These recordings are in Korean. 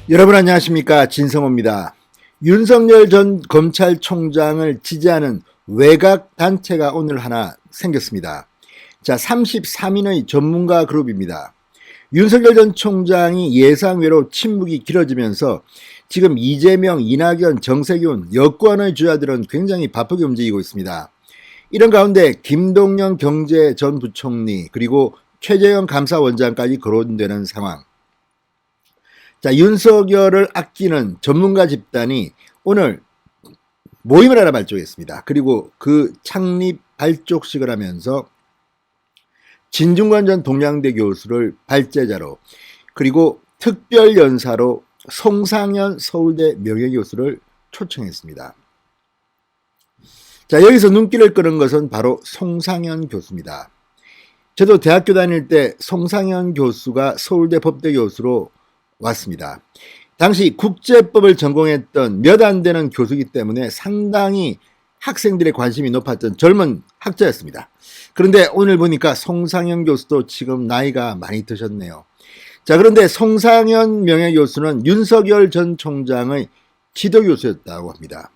여러분 안녕하십니까, 진성호입니다. 윤석열 전 검찰총장을 지지하는 외곽 단체가 오늘 하나 생겼습니다. 자, 33인의 전문가 그룹입니다. 윤석열 전 총장이 예상외로 침묵이 길어지면서 지금 이재명, 이낙연, 정세균 여권의 주자들은 굉장히 바쁘게 움직이고 있습니다. 이런 가운데 김동연 경제 전 부총리 그리고 최재형 감사원장까지 거론되는 상황. 자, 윤석열을 아끼는 전문가 집단이 오늘 모임을 하나 발족했습니다. 그리고 그 창립 발족식을 하면서 진중권 전 동양대 교수를 발제자로, 그리고 특별연사로 송상현 서울대 명예교수를 초청했습니다. 자, 여기서 눈길을 끄는 것은 바로 송상현 교수입니다. 저도 대학교 다닐 때 송상현 교수가 서울대 법대 교수로 왔습니다. 당시 국제법을 전공했던 몇 안 되는 교수이기 때문에 상당히 학생들의 관심이 높았던 젊은 학자였습니다. 그런데 오늘 보니까 송상현 교수도 지금 나이가 많이 드셨네요. 자, 그런데 송상현 명예교수는 윤석열 전 총장의 지도교수였다고 합니다.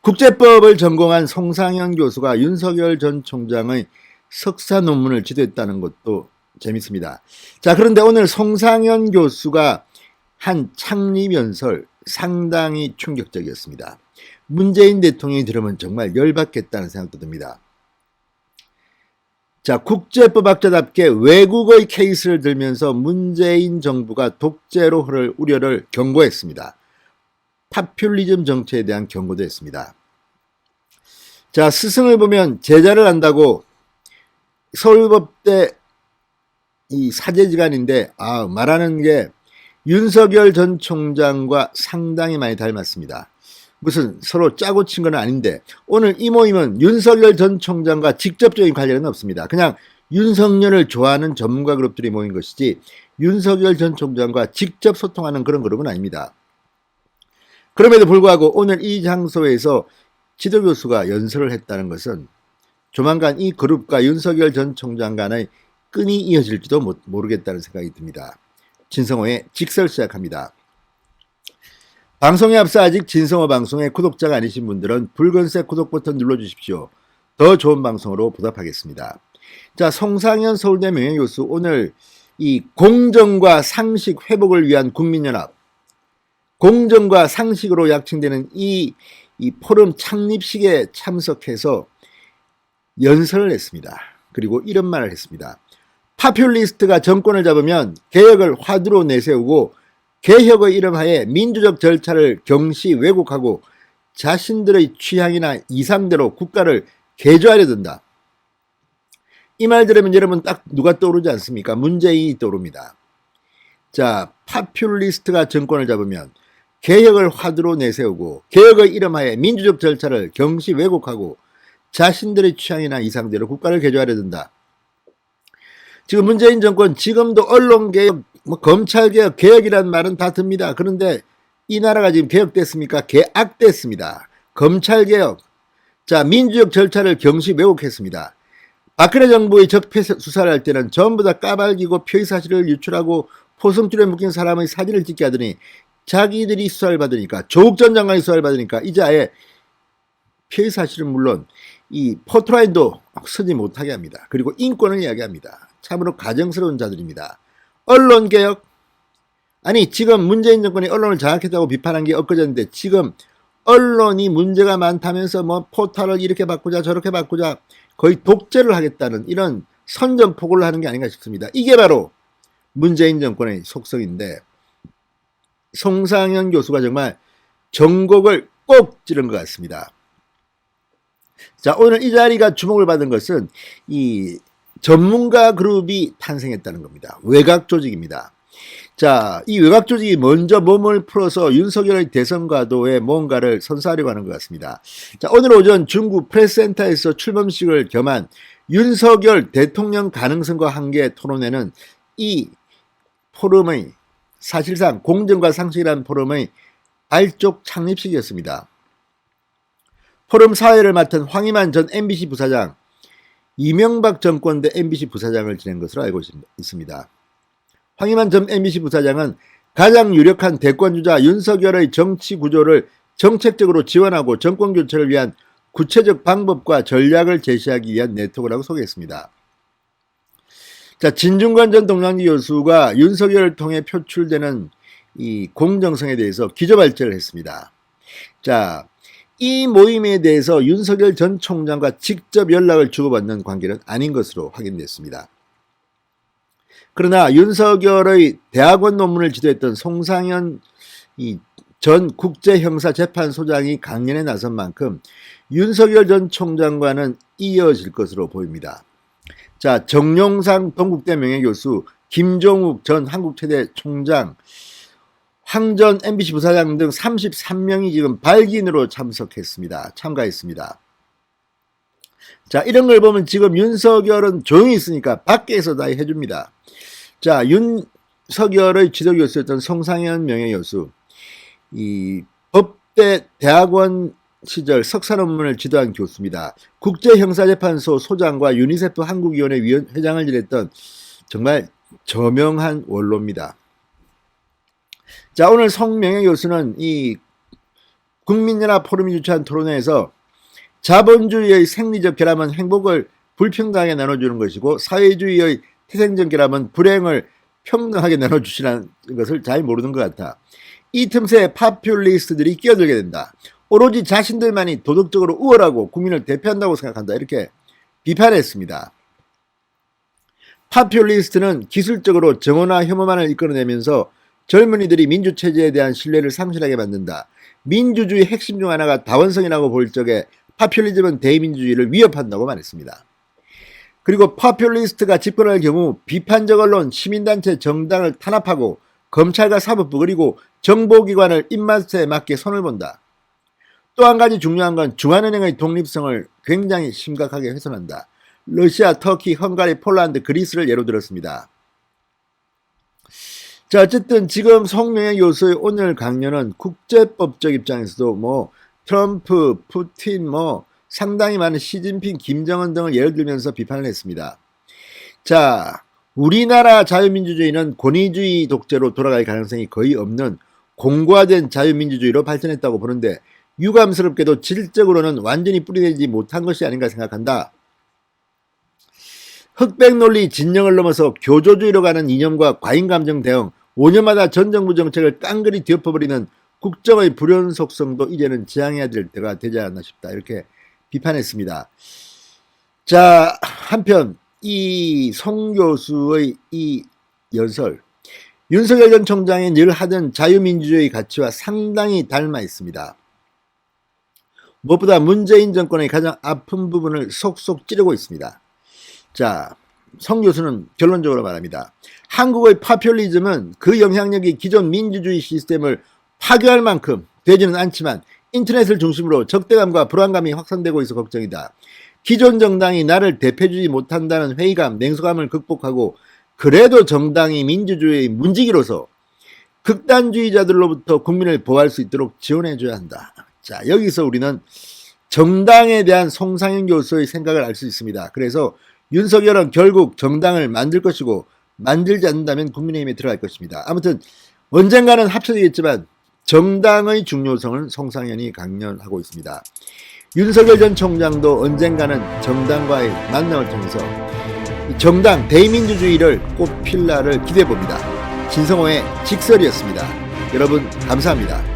국제법을 전공한 송상현 교수가 윤석열 전 총장의 석사 논문을 지도했다는 것도 재밌습니다. 자, 그런데 오늘 송상현 교수가 한 창립연설 상당히 충격적이었습니다. 문재인 대통령이 들으면 정말 열받겠다는 생각도 듭니다. 자, 국제법학자답게 외국의 케이스를 들면서 문재인 정부가 독재로 흐를 우려를 경고했습니다. 파퓰리즘 정치에 대한 경고도 했습니다. 자, 스승을 보면 제자를 안다고 서울법대 이 사제지간인데 말하는 게 윤석열 전 총장과 상당히 많이 닮았습니다. 무슨 서로 짜고 친 건 아닌데 오늘 이 모임은 윤석열 전 총장과 직접적인 관련은 없습니다. 그냥 윤석열을 좋아하는 전문가 그룹들이 모인 것이지 윤석열 전 총장과 직접 소통하는 그런 그룹은 아닙니다. 그럼에도 불구하고 오늘 이 장소에서 지도교수가 연설을 했다는 것은 조만간 이 그룹과 윤석열 전 총장 간의 끈이 이어질지도 모르겠다는 생각이 듭니다. 진성호의 직설 시작합니다. 방송에 앞서 아직 진성호 방송의 구독자가 아니신 분들은 붉은색 구독 버튼 눌러주십시오. 더 좋은 방송으로 보답하겠습니다. 자, 송상현 서울대 명예교수 오늘 이 공정과 상식 회복을 위한 국민연합, 공정과 상식으로 약칭되는 이 포럼 창립식에 참석해서 연설을 했습니다. 그리고 이런 말을 했습니다. 파퓰리스트가 정권을 잡으면 개혁을 화두로 내세우고 개혁의 이름하에 민주적 절차를 경시 왜곡하고 자신들의 취향이나 이상대로 국가를 개조하려 든다. 이 말 들으면 여러분 딱 누가 떠오르지 않습니까? 문재인이 떠오릅니다. 자, 파퓰리스트가 정권을 잡으면 개혁을 화두로 내세우고 개혁의 이름하에 민주적 절차를 경시 왜곡하고 자신들의 취향이나 이상대로 국가를 개조하려 든다. 지금 문재인 정권 지금도 언론개혁, 검찰개혁, 개혁이라는 말은 다 듭니다. 그런데 이 나라가 지금 개혁됐습니까? 개악됐습니다. 검찰개혁, 자, 민주적 절차를 경시 왜곡했습니다. 박근혜 정부의 적폐 수사를 할 때는 전부 다 까발기고 표의사실을 유출하고 포성줄에 묶인 사람의 사진을 찍게 하더니 자기들이 수사를 받으니까, 조국 전 장관이 수사를 받으니까 이제 아예 표의사실은 물론 이 포토라인도 쓰지 못하게 합니다. 그리고 인권을 이야기합니다. 참으로 가정스러운 자들입니다. 언론개혁, 아니 지금 문재인 정권이 언론을 장악했다고 비판한 게 엊그제인데 지금 언론이 문제가 많다면서 뭐 포탈을 이렇게 바꾸자 저렇게 바꾸자 거의 독재를 하겠다는 이런 선전포고를 하는 게 아닌가 싶습니다. 이게 바로 문재인 정권의 속성인데 송상현 교수가 정말 전곡을 꼭 찌른 것 같습니다. 자, 오늘 이 자리가 주목을 받은 것은 이 전문가 그룹이 탄생했다는 겁니다. 외곽 조직입니다. 자, 이 외곽 조직이 먼저 몸을 풀어서 윤석열의 대선 과도에 뭔가를 선사하려고 하는 것 같습니다. 자, 오늘 오전 중구 프레스센터에서 출범식을 겸한 윤석열 대통령 가능성과 한계 토론회는 이 포럼의 사실상 공정과 상식이라는 포럼의 발족 창립식이었습니다. 포럼 사회를 맡은 황희만 전 MBC 부사장, 이명박 정권 때 MBC 부사장을 지낸 것으로 알고 있습니다. 황희만 전 MBC 부사장은 가장 유력한 대권주자 윤석열의 정치 구조를 정책적으로 지원하고 정권 교체를 위한 구체적 방법과 전략을 제시하기 위한 네트워크라고 소개했습니다. 자, 진중권 전 동양대 교수가 윤석열을 통해 표출되는 이 공정성에 대해서 기조발제를 했습니다. 자, 이 모임에 대해서 윤석열 전 총장과 직접 연락을 주고받는 관계는 아닌 것으로 확인됐습니다. 그러나 윤석열의 대학원 논문을 지도했던 송상현 전 국제형사재판소장이 강연에 나선 만큼 윤석열 전 총장과는 이어질 것으로 보입니다. 자, 정용상 동국대 명예교수, 김종욱 전 한국체대 총장, 황전 MBC 부사장 등 33명이 지금 발기인으로 참가했습니다. 자, 이런 걸 보면 지금 윤석열은 조용히 있으니까 밖에서 다 해줍니다. 자, 윤석열의 지도교수였던 송상현 명예교수, 이 법대 대학원 시절 석사 논문을 지도한 교수입니다. 국제형사재판소 소장과 유니세프 한국위원회 회장을 지냈던 정말 저명한 원로입니다. 자, 오늘 송명예 교수는 이 국민연합 포럼이 주최한 토론회에서 자본주의의 생리적 결함은 행복을 불평등하게 나눠주는 것이고 사회주의의 태생적 결함은 불행을 평등하게 나눠주시는 것을 잘 모르는 것 같아. 이 틈새에 파퓰리스트들이 끼어들게 된다. 오로지 자신들만이 도덕적으로 우월하고 국민을 대표한다고 생각한다. 이렇게 비판했습니다. 파퓰리스트는 기술적으로 정오나 혐오만을 이끌어내면서 젊은이들이 민주체제에 대한 신뢰를 상실하게 만든다. 민주주의 핵심 중 하나가 다원성이라고 볼 적에 파퓰리즘은 대의민주주의를 위협한다고 말했습니다. 그리고 파퓰리스트가 집권할 경우 비판적 언론, 시민단체, 정당을 탄압하고 검찰과 사법부 그리고 정보기관을 입맛에 맞게 손을 본다. 또 한 가지 중요한 건 중앙은행의 독립성을 굉장히 심각하게 훼손한다. 러시아, 터키, 헝가리, 폴란드, 그리스를 예로 들었습니다. 자, 어쨌든 지금 송명예 교수의 오늘 강연은 국제법적 입장에서도 트럼프, 푸틴, 상당히 많은 시진핑, 김정은 등을 예를 들면서 비판을 했습니다. 자, 우리나라 자유민주주의는 권위주의 독재로 돌아갈 가능성이 거의 없는 공고화된 자유민주주의로 발전했다고 보는데 유감스럽게도 질적으로는 완전히 뿌리내지 못한 것이 아닌가 생각한다. 흑백 논리 진영을 넘어서 교조주의로 가는 이념과 과잉감정 대응, 5년마다 전 정부 정책을 깡그리 뒤엎어버리는 국정의 불연속성도 이제는 지양해야 될 때가 되지 않나 싶다. 이렇게 비판했습니다. 자, 한편 이 송 교수의 이 연설, 윤석열 전 총장이 늘 하던 자유민주주의 가치와 상당히 닮아 있습니다. 무엇보다 문재인 정권의 가장 아픈 부분을 속속 찌르고 있습니다. 자, 송 교수는 결론적으로 말합니다. 한국의 파퓰리즘은 그 영향력이 기존 민주주의 시스템을 파괴할 만큼 되지는 않지만 인터넷을 중심으로 적대감과 불안감이 확산되고 있어 걱정이다. 기존 정당이 나를 대표해주지 못한다는 회의감, 냉소감을 극복하고 그래도 정당이 민주주의의 문지기로서 극단주의자들로부터 국민을 보호할 수 있도록 지원해줘야 한다. 자, 여기서 우리는 정당에 대한 송상현 교수의 생각을 알 수 있습니다. 그래서 윤석열은 결국 정당을 만들 것이고 만들지 않는다면 국민의힘에 들어갈 것입니다. 아무튼 언젠가는 합쳐지겠지만 정당의 중요성을 송상현이 강연하고 있습니다. 윤석열 전 총장도 언젠가는 정당과의 만남을 통해서 정당 대의민주주의를 꽃필 날을 기대해봅니다. 진성호의 직설이었습니다. 여러분 감사합니다.